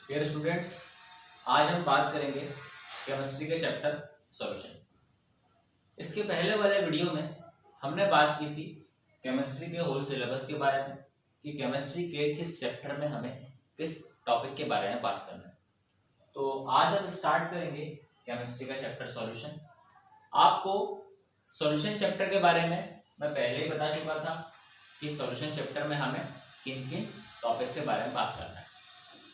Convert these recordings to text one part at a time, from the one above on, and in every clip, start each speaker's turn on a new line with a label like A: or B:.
A: Dear students, आज हम बात करेंगे केमिस्ट्री के चैप्टर सॉल्यूशन। इसके पहले वाले वीडियो में हमने बात की थी केमिस्ट्री के होल सिलेबस के बारे में कि केमिस्ट्री के किस चैप्टर में हमें किस टॉपिक के बारे में बात करना है। तो आज हम स्टार्ट करेंगे केमिस्ट्री का चैप्टर सॉल्यूशन। आपको सॉल्यूशन चैप्टर के बारे में मैं पहले ही बता चुका था कि सॉल्यूशन चैप्टर में हमें किन किन टॉपिक्स के बारे में बात करना है।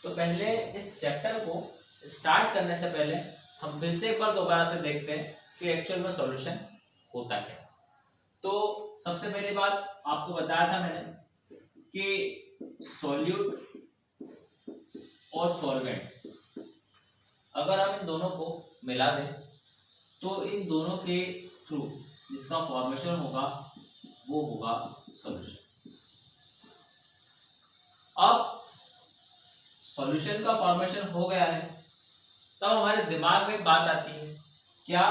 A: तो पहले इस चैप्टर को स्टार्ट करने से पहले हम फिर से एक बार दोबारा से देखते हैं कि एक्चुअल में सॉल्यूशन होता क्या है। तो सबसे पहली बात आपको बताया था मैंने कि सॉल्यूट और सॉल्वेंट अगर हम इन दोनों को मिला दें तो इन दोनों के थ्रू जिसका फॉर्मेशन होगा वो होगा सॉल्यूशन। अब सॉल्यूशन का फॉर्मेशन हो गया है तब हमारे दिमाग में एक बात आती है, क्या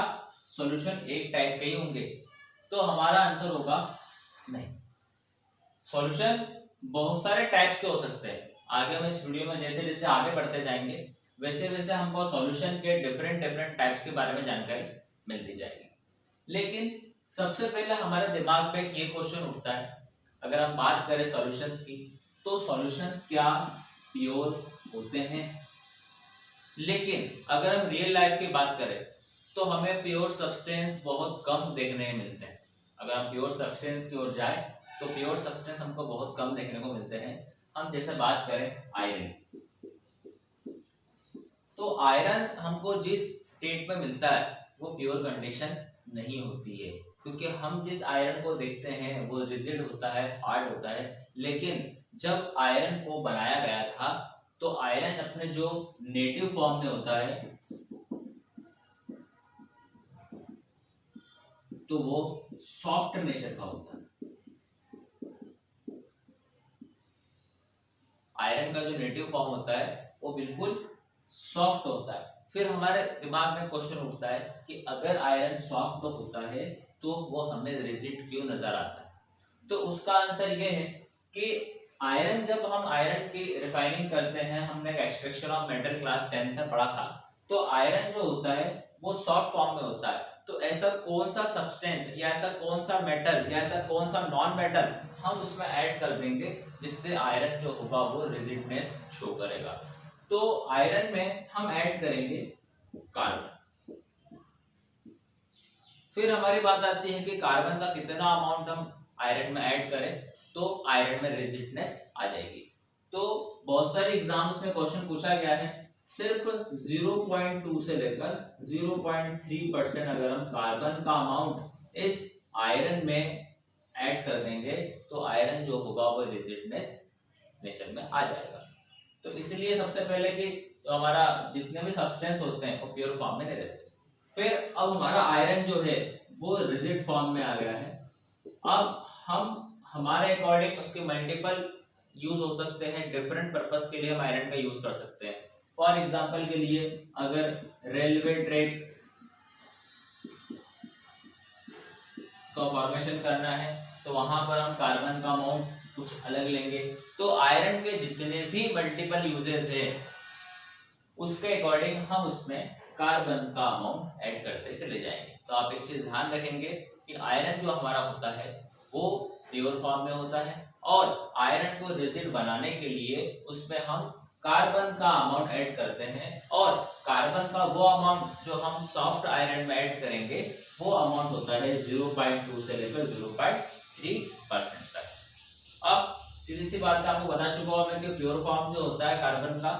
A: सॉल्यूशन एक टाइप के ही होंगे? तो हमारा आंसर होगा नहीं। सॉल्यूशन बहुत सारे टाइप्स के हो सकते हैं। आगे हम इस वीडियो में जैसे जैसे आगे बढ़ते जाएंगे वैसे वैसे हमको सॉल्यूशन के डिफरेंट टाइप्स के बारे में जानकारी मिलती जाएगी। लेकिन सबसे पहले हमारे दिमाग में ये क्वेश्चन उठता है, अगर हम बात करें सॉल्यूशंस की तो सॉल्यूशंस क्या प्योर होते हैं? लेकिन अगर हम रियल लाइफ की बात करें तो हमें प्योर सब्सटेंस बहुत कम देखने मिलते हैं। अगर हम प्योर सब्सटेंस की ओर जाए तो प्योर सब्सटेंस हमको बहुत कम देखने को मिलते हैं। हम जैसे बात करें आयरन, तो आयरन हमको जिस स्टेट में मिलता है वो प्योर कंडीशन नहीं होती है, क्योंकि हम जिस आयरन को देखते हैं वो रिजिड होता है, हार्ड होता है। लेकिन जब आयरन को बनाया गया था तो आयरन अपने जो नेटिव फॉर्म में होता है तो वो सॉफ्ट नेचर का होता है। आयरन का जो नेटिव फॉर्म होता है वो बिल्कुल सॉफ्ट होता है। फिर हमारे दिमाग में क्वेश्चन उठता है कि अगर आयरन सॉफ्ट होता है तो वो हमें रिजिड क्यों नजर आता है? तो उसका आंसर ये है कि आयरन, जब हम आयरन की रिफाइनिंग करते हैं, हमने एक्सट्रैक्शन ऑफ मेटल क्लास 10 में पढ़ा था, तो आयरन जो होता है वो सॉफ्ट फॉर्म में होता है। तो ऐसा कौन सा सब्सटेंस या ऐसा कौन सा मेटल या ऐसा कौन सा नॉन मेटल हम उसमें ऐड कर देंगे जिससे आयरन जो होगा वो रिजिडनेस शो करेगा? तो आयरन में हम ऐड करेंगे कार्बन। फिर हमारी बात आती है कि कार्बन का कितना अमाउंट हम आयरन में ऐड करें तो आयरन में रिजिडनेस आ जाएगी। तो बहुत सारे एग्जाम्स में क्वेश्चन पूछा गया है, सिर्फ 0.2 से लेकर 0.3% अगर हम कार्बन का अमाउंट इस आयरन में ऐड कर देंगे तो आयरन जो होगा वो रिजिडनेस नेचर में आ जाएगा। तो इसलिए सबसे पहले कि तो हमारा जितने भी सब्सटेंस होते हैं वो प्योर फॉर्म में नहीं रहते। फिर अब हमारा आयरन जो है वो रिजिड फॉर्म में आ गया है। अब हम हमारे अकॉर्डिंग उसके मल्टीपल यूज हो सकते हैं, डिफरेंट पर्पस के लिए हम आयरन का यूज कर सकते हैं। फॉर एग्जांपल के लिए अगर रेलवे ट्रैक का फॉर्मेशन करना है तो वहां पर हम कार्बन का अमाउंट कुछ अलग लेंगे। तो आयरन के जितने भी मल्टीपल यूजेस है उसके अकॉर्डिंग हम उसमें कार्बन का अमाउंट ऐड करते चले जाएंगे। तो आप एक चीज ध्यान रखेंगे कि आयरन जो हमारा होता है वो प्योर फॉर्म में होता है और आयरन को रिजिड बनाने के लिए उसमें हम कार्बन का अमाउंट ऐड करते हैं और कार्बन का वो अमाउंट जो हम सॉफ्ट आयरन में ऐड करेंगे वो अमाउंट होता है 0.2 से लेकर 0.3% तक। अब सीधी सी बात है, आपको बता चुका हूं मैं कि प्योर फॉर्म जो होता है कार्बन का,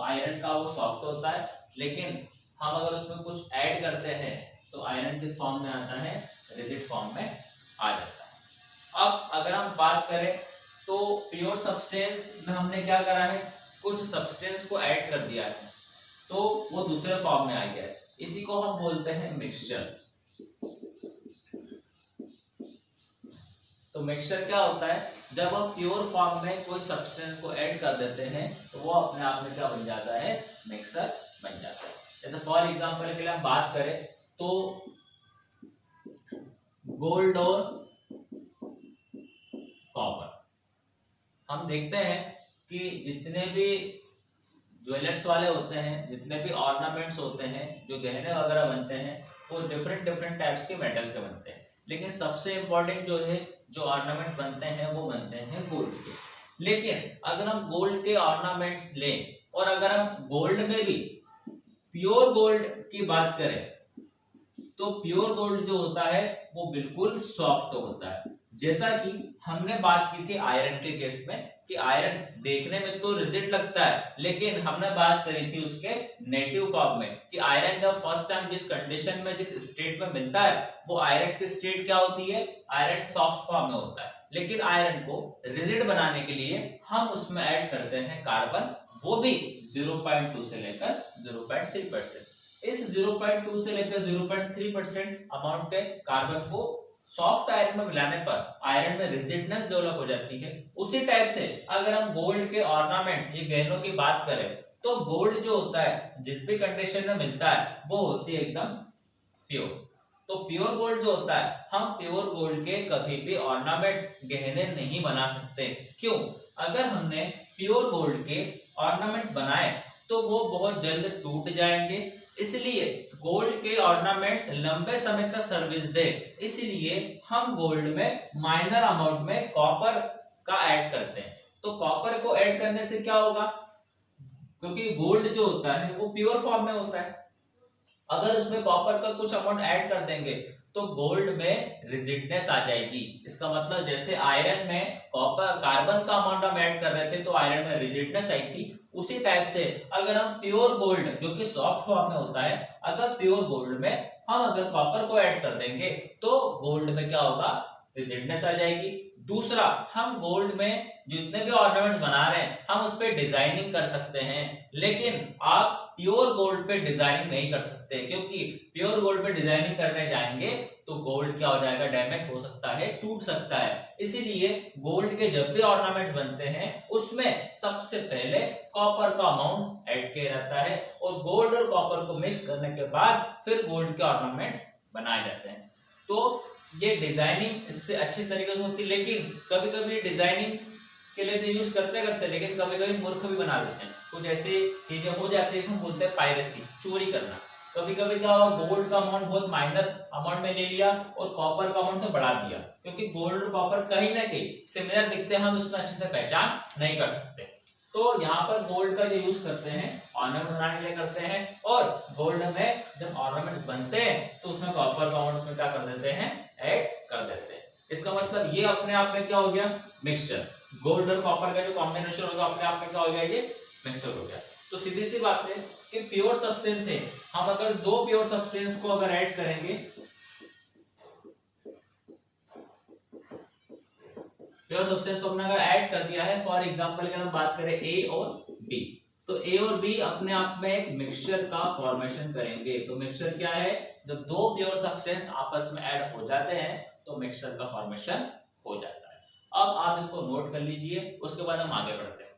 A: आयरन का, वो सॉफ्ट होता है। लेकिन हम अगर उसमें कुछ ऐड करते हैं तो आयरन किस फॉर्म में आता है? रिजिड फॉर्म में आ जाता है। अब अगर हम बात करें तो प्योर सब्सटेंस में हमने क्या करा है, कुछ सब्सटेंस को ऐड कर दिया है तो वो दूसरे फॉर्म में आ गया है। इसी को हम बोलते हैं मिक्सचर। तो मिक्सचर क्या होता है? जब हम प्योर फॉर्म में कोई सब्सटेंस को ऐड कर देते हैं तो वो अपने आप में क्या बन जाता है? मिक्सचर बन जाता है। जैसे फॉर एग्जांपल के लिए हम बात करें तो गोल्ड और कॉपर, हम देखते हैं कि जितने भी ज्वेलर्स वाले होते हैं, जितने भी ऑर्नामेंट्स होते हैं, जो गहने वगैरह बनते हैं, वो डिफरेंट डिफरेंट टाइप्स के मेटल के बनते हैं। लेकिन सबसे इम्पोर्टेंट जो है, जो ऑर्नामेंट्स बनते हैं वो बनते हैं गोल्ड के। लेकिन अगर हम गोल्ड के ऑर्नामेंट्स लें और अगर हम गोल्ड में भी प्योर गोल्ड की बात करें, तो प्योर गोल्ड जो होता है वो बिल्कुल सॉफ्ट होता है। जैसा कि हमने बात की थी आयरन के केस में कि आयरन देखने में तो रिजिड लगता है, लेकिन हमने बात करी थी उसके नेटिव फॉर्म में कि आयरन का फर्स्ट टाइम जिस कंडीशन में, जिस स्टेट में मिलता है, वो आयरन की स्टेट क्या होती है, आयरन सॉफ्ट फॉर्म में होता है। लेकिन आयरन को रिजिड बनाने के लिए हम उसमें ऐड करते हैं कार्बन, वो भी 0.2 से लेकर 0.3%। इस 0.2 से लेकर 0.3% अमाउंट के कार्बन को सॉफ्ट आयरन में मिलाने पर आयरन में रिजिडनेस डेवलप हो जाती है। उसी टाइप से अगर हम गोल्ड के ऑर्नामेंट्स, ये गहनों की बात करें, तो गोल्ड जो होता है जिस भी कंडीशन में मिलता है वो होती है एकदम प्योर। तो प्योर गोल्ड जो होता है, हम प्योर गोल्ड के कभी भी ऑर्नामेंट्स, गहने नहीं बना सकते। क्यों? अगर हमने प्योर गोल्ड के ऑर्नामेंट्स बनाए तो वो बहुत जल्द टूट जाएंगे, इसलिए गोल्ड के ऑर्नामेंट्स लंबे समय तक सर्विस दे, इसलिए हम गोल्ड में माइनर अमाउंट में कॉपर का ऐड करते हैं। तो कॉपर को ऐड करने से क्या होगा, क्योंकि गोल्ड जो होता है वो प्योर फॉर्म में होता है, अगर उसमें कॉपर का कुछ अमाउंट ऐड कर देंगे तो गोल्ड में रिजिडनेस आ जाएगी। इसका मतलब जैसे आयरन में कॉपर कार्बन का अमाउंट हम ऐड कर रहे थे तो आयरन में रिजिडनेस आई थी, उसी टाइप से अगर हम प्योर गोल्ड जो कि सॉफ्ट फॉर्म में होता है, अगर प्योर गोल्ड में हम अगर कॉपर को ऐड कर देंगे तो गोल्ड में क्या होगा, रिजिडनेस आ जाएगी। दूसरा, हम गोल्ड में जितने भी ऑर्नामेंट्स बना रहे हैं हम उस पर डिजाइनिंग कर सकते हैं, लेकिन आप प्योर गोल्ड पे डिजाइनिंग नहीं कर सकते, क्योंकि प्योर गोल्ड पे डिजाइनिंग करने जाएंगे तो गोल्ड क्या हो जाएगा, डैमेज हो सकता है, टूट सकता है। इसीलिए गोल्ड के जब भी ऑर्नामेंट्स बनते हैं उसमें सबसे पहले कॉपर का अमाउंट ऐड किया जाता है और गोल्ड और कॉपर को मिक्स करने के बाद फिर गोल्ड के ऑर्नामेंट्स बनाए जाते हैं। तो ये डिजाइनिंग इससे अच्छी तरीके से होती है, लेकिन कभी कभी डिजाइनिंग के लिए तो यूज करते लेकिन कभी कभी मूर्ख भी बना देते हैं। कुछ ऐसी चीजें हो जाती है, इसमें बोलते हैं पायरेसी, चोरी करना। कभी कभी क्या हुआ, गोल्ड का अमाउंट बहुत माइनर अमाउंट में ले लिया और कॉपर का अमाउंट से बढ़ा दिया, क्योंकि गोल्ड और कॉपर कहीं ना कहीं सिमिलर दिखते हैं, हम उसमें अच्छे से पहचान नहीं कर सकते। तो यहाँ पर गोल्ड का जो यूज करते हैं ऑर्नामेंट बनाने के लिए करते हैं, और गोल्ड में जब ऑर्नामेंट्स बनते हैं तो उसमें कॉपर का अमाउंट उसमें क्या कर देते हैं, ऐड कर देते हैं। इसका मतलब ये अपने आप में क्या हो गया, मिक्सचर। गोल्ड और कॉपर का जो कॉम्बिनेशन होगा अपने आप में क्या हो गया, ये मिक्सचर हो गया। तो सीधी सी बात है कि प्योर सब्सटेंस है, हम अगर दो प्योर सब्सटेंस को अगर ऐड करेंगे, प्योर सब्सटेंस को हमने अगर ऐड कर दिया है, फॉर एग्जांपल अगर हम बात करें ए और बी, तो ए और बी अपने आप में एक मिक्सचर का फॉर्मेशन करेंगे। तो मिक्सचर क्या है, जब दो प्योर सब्सटेंस आपस में ऐड हो जाते हैं तो मिक्सचर का फॉर्मेशन हो जाता है। अब आप इसको नोट कर लीजिए, उसके बाद हम आगे बढ़ते हैं।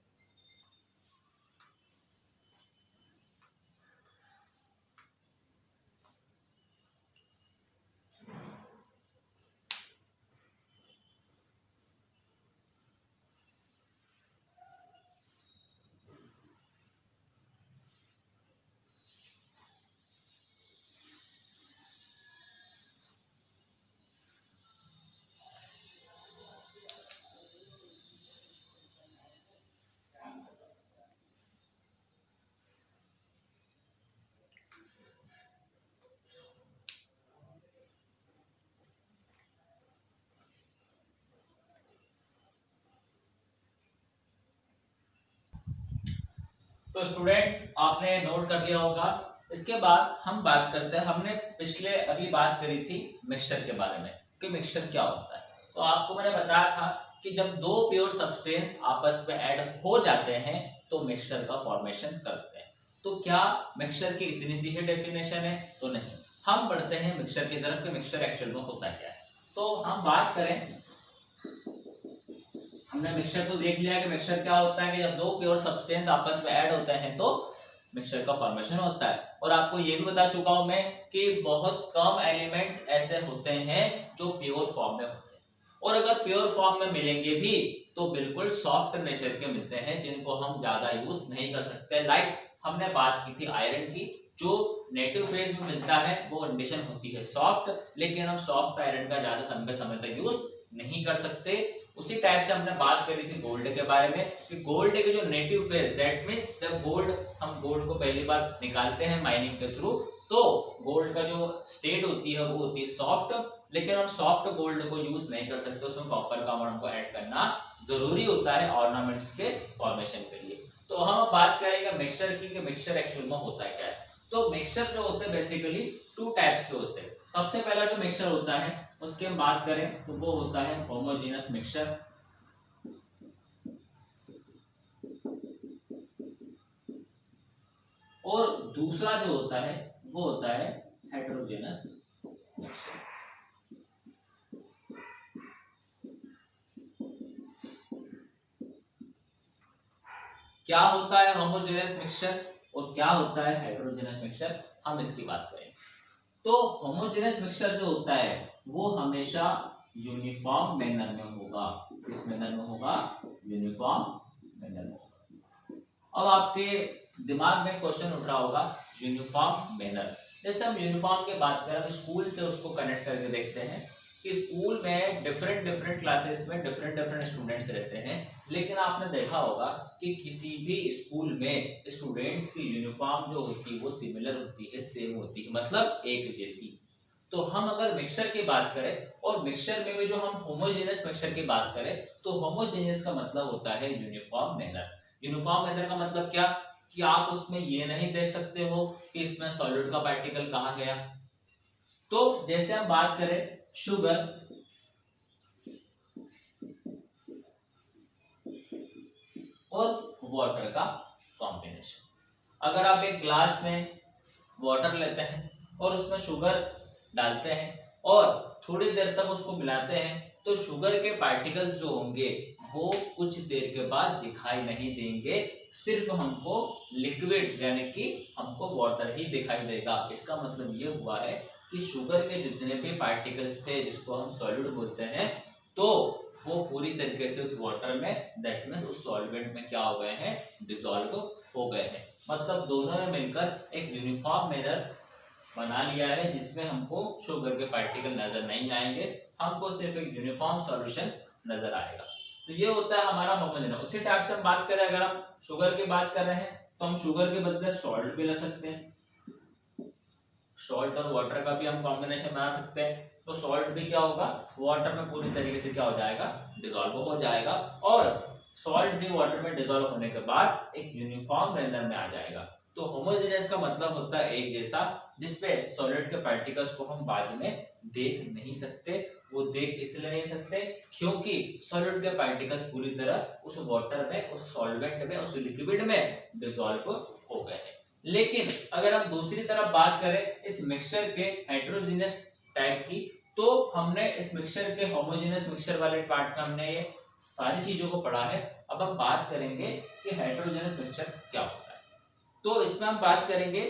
A: तो स्टूडेंट्स आपने नोट कर लिया होगा। इसके बाद हम बात करते हैं, हमने पिछले अभी बात करी थी मिक्सचर के बारे में कि मिक्सचर क्या होता है। तो आपको मैंने बताया था कि जब दो प्योर सब्सटेंस आपस में ऐड हो जाते हैं तो मिक्सचर का फॉर्मेशन करते हैं। तो क्या मिक्सचर की इतनी सी ही डेफिनेशन है? तो नहीं, हम बढ़ते हैं मिक्सचर की तरफ कि मिक्सचर एक्चुअल में होता क्या है। तो हम बात करें, हमने मिक्सचर तो देख लिया कि मिक्सचर क्या होता है कि जब दो प्योर सब्सटेंस आपस में ऐड होते हैं तो मिक्सचर का फॉर्मेशन होता है। और आपको ये भी बता चुका हूं मैं कि बहुत कम एलिमेंट्स ऐसे होते हैं जो प्योर फॉर्म में होते हैं, और अगर प्योर फॉर्म में मिलेंगे भी तो बिल्कुल सॉफ्ट नेचर के मिलते हैं जिनको हम ज्यादा यूज नहीं कर सकते। लाइक हमने बात की थी आयरन की, जो नेटिव फेज में मिलता है वो कंडीशन होती है सॉफ्ट, लेकिन हम सॉफ्ट आयरन का ज्यादा लंबे समय तक यूज नहीं कर सकते। उसी टाइप से हमने बात करी थी गोल्ड के बारे में कि गोल्ड के जो नेटिव फेज, दैट मींस जब हम गोल्ड को पहली बार निकालते हैं माइनिंग के थ्रू, तो गोल्ड का जो स्टेट होती है वो होती है सॉफ्ट, लेकिन हम सॉफ्ट गोल्ड को यूज नहीं कर सकते, उसमें कॉपर का अमाउंट को ऐड करना जरूरी होता है ऑर्नामेंट्स के फॉर्मेशन के लिए। तो हम बात करेंगे मिक्सचर की, कि मिक्सचर एक्चुअल में होता है क्या है। तो मिक्सचर जो होते हैं बेसिकली टू टाइप्स के होते हैं। सबसे पहला जो मिक्सचर होता है उसकी हम बात करें तो वो होता है होमोजेनस मिक्सचर, और दूसरा जो होता है वो होता है हेटेरोजेनस मिक्सचर। क्या होता है होमोजेनस मिक्सचर और क्या होता है हेटेरोजेनस मिक्सचर, हम इसकी बात करें। तो होमोजेनस मिक्सचर जो होता है वो हमेशा यूनिफॉर्म मैनर में होगा। किस मैनर में होगा? यूनिफॉर्म मैनर में होगा। अब आपके दिमाग में क्वेश्चन उठ रहा होगा यूनिफॉर्म मैनर, जैसे हम यूनिफॉर्म की बात करें स्कूल से उसको कनेक्ट करके देखते हैं कि स्कूल में डिफरेंट क्लासेस में डिफरेंट स्टूडेंट्स रहते हैं, लेकिन आपने देखा होगा कि किसी भी स्कूल में स्टूडेंट्स की यूनिफॉर्म जो होती है वो सिमिलर होती है, सेम होती है, मतलब एक जैसी। तो हम अगर मिक्सचर की बात करें और मिक्सचर में भी जो हम होमोजेनियस मिक्सचर की बात करें तो होमोजेनियस का मतलब होता है यूनिफॉर्म मैनर। यूनिफॉर्म मैनर का मतलब क्या कि आप उसमें ये नहीं देख सकते हो कि इसमें सॉलिड का पार्टिकल कहाँ गया। तो जैसे हम बात करें शुगर और वाटर का कॉम्बिनेशन, अगर आप एक ग्लास में वाटर लेते हैं और उसमें शुगर डालते हैं और थोड़ी देर तक उसको मिलाते हैं तो शुगर के पार्टिकल्स जो होंगे वो कुछ देर के बाद दिखाई नहीं देंगे, सिर्फ हमको लिक्विड यानी कि हमको वाटर ही दिखाई देगा। इसका मतलब ये हुआ है कि शुगर के जितने भी पार्टिकल्स थे जिसको हम सॉलिड बोलते हैं तो वो पूरी तरीके से उस वाटर में, दैट मींस उस सॉल्वेंट में क्या हो गए हैं? डिसॉल्व हो गए हैं। मतलब दोनों ने मिलकर एक यूनिफॉर्म मेजर बना लिया है जिसमें हमको शुगर के पार्टिकल नजर नहीं आएंगे, हमको सिर्फ एक यूनिफॉर्म सॉल्यूशन नजर आएगा। तो ये होता है हमारा होमोजेनस। उसी टाइप से हम बात करें, अगर हम शुगर की बात कर रहे हैं तो हम शुगर के बदले सॉल्ट भी ले सकते हैं, सॉल्ट और वाटर का भी हम कॉम्बिनेशन बना सकते हैं। तो सॉल्ट भी क्या होगा? वाटर में पूरी तरीके से क्या हो जाएगा? डिसॉल्व हो जाएगा, और सॉल्ट भी वाटर में डिसॉल्व होने के बाद एक यूनिफॉर्म मैनर में आ जाएगा। तो होमोजेनियस का मतलब होता है एक जैसा, जिसमें सॉलिड के पार्टिकल्स को हम बाद में देख नहीं सकते। वो देख इसलिए नहीं सकते क्योंकि सॉलिड के पार्टिकल्स पूरी तरह उस वाटर में, उस सॉल्वेंट में, उस लिक्विड में डिसॉल्व हो गए हैं। लेकिन अगर हम दूसरी तरफ बात करें इस मिक्सचर के हेटेरोजेनियस टाइप की, तो हमने इस मिक्सचर के होमोजेनियस मिक्सचर वाले पार्ट में हमने ये सारी चीजों को पढ़ा है। अब हम बात करेंगे कि हेटेरोजेनियस मिक्सचर क्या होता है। तो इसमें हम बात करेंगे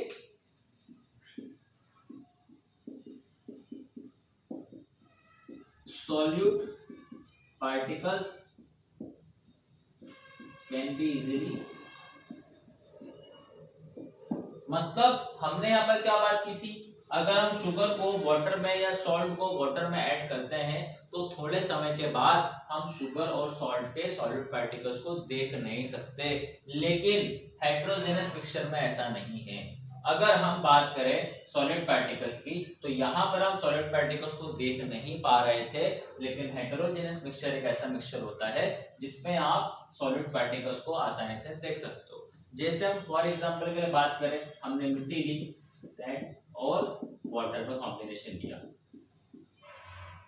A: solute particles can be easily, मतलब हमने यहाँ पर क्या बात की थी, अगर हम शुगर को वाटर में या सॉल्ट को वाटर में ऐड करते हैं तो थोड़े समय के बाद हम शुगर और सॉल्ट के सॉलिड पार्टिकल्स को देख नहीं सकते। लेकिन हेटेरोजेनस मिक्सचर में ऐसा नहीं है। अगर हम बात करें सॉलिड पार्टिकल्स की तो यहाँ पर हम सॉलिड पार्टिकल्स को देख नहीं पा रहे थे, लेकिन हेटेरोजेनस मिक्सचर एक ऐसा मिक्सचर होता है जिसमें आप सॉलिड पार्टिकल्स को आसानी से देख सकते हो। जैसे हम फॉर एग्जांपल के लिए बात करें, हमने मिट्टी ली, सैंड और वाटर का कॉम्बिनेशन लिया।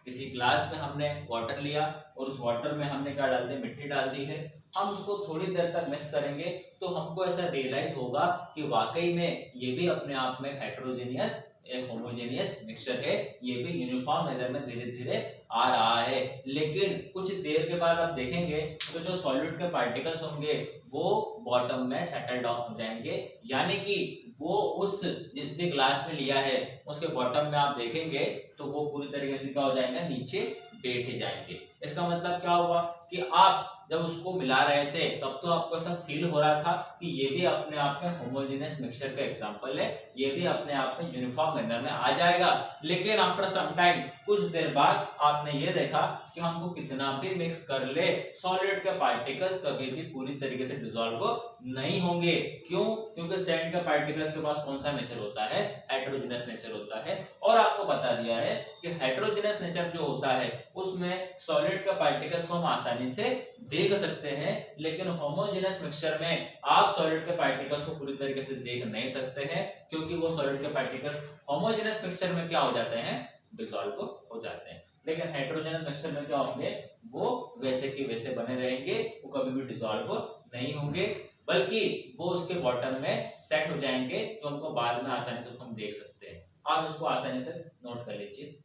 A: किसी ग्लास में हमने वाटर लिया और उस वाटर में हमने क्या डाल दिया? मिट्टी डाल दी है। हम उसको थोड़ी देर तक मिक्स करेंगे तो हमको ऐसा रियलाइज होगा कि वाकई में ये भी अपने आप में हेटेरोजेनियस, एक होमोजेनियस मिक्सचर है, ये भी यूनिफॉर्म मेजर में धीरे धीरे आ रहा है। लेकिन कुछ देर के बाद आप देखेंगे तो जो सॉलिड के पार्टिकल्स होंगे वो बॉटम में सेटल डाउन हो जाएंगे, यानी कि वो उस जिस भी ग्लास में लिया है उसके बॉटम में आप देखेंगे तो वो पूरी तरीके से क्या हो जाएगा? नीचे बैठ जाएंगे। इसका मतलब क्या हुआ कि आप जब उसको मिला रहे थे तब तो आपको ऐसा फील हो रहा था कि ये भी अपने आप में होमोजेनियस मिक्सचर का एग्जांपल है, ये भी अपने आप में यूनिफॉर्म मैनर में आ जाएगा। लेकिन आफ्टर सम टाइम, कुछ देर बाद आपने ये देखा कि हमको कितना भी मिक्स कर ले, सॉलिड के पार्टिकल्स कभी भी पूरी तरीके से डिसॉल्व नहीं होंगे। क्यों? क्योंकि सैंड के पार्टिकल्स के पास कौन सा नेचर होता है? हेटेरोजेनस नेचर होता है। और आपको बता दिया है कि हेटेरोजेनस नेचर जो होता है उसमें सॉलिड के पार्टिकल्स को हम आसानी से देख सकते हैं, लेकिन होमोजेनस मिक्सचर में आप सॉलिड के पार्टिकल्स को पूरी तरीके से देख नहीं सकते हैं, क्योंकि वो सॉलिड के पार्टिकल्स होमोजेनस मिक्सचर में क्या हो जाते हैं? डिसॉल्व हो जाते हैं। लेकिन हेटेरोजेनस मिक्सचर में क्या होंगे? वो वैसे के वैसे बने रहेंगे, वो कभी भी डिसॉल्व नहीं होंगे, बल्कि वो उसके बॉटम में सेट हो जाएंगे, तो उनको बाद में आसानी से हम देख सकते हैं। आप इसको आसानी से नोट कर लीजिए।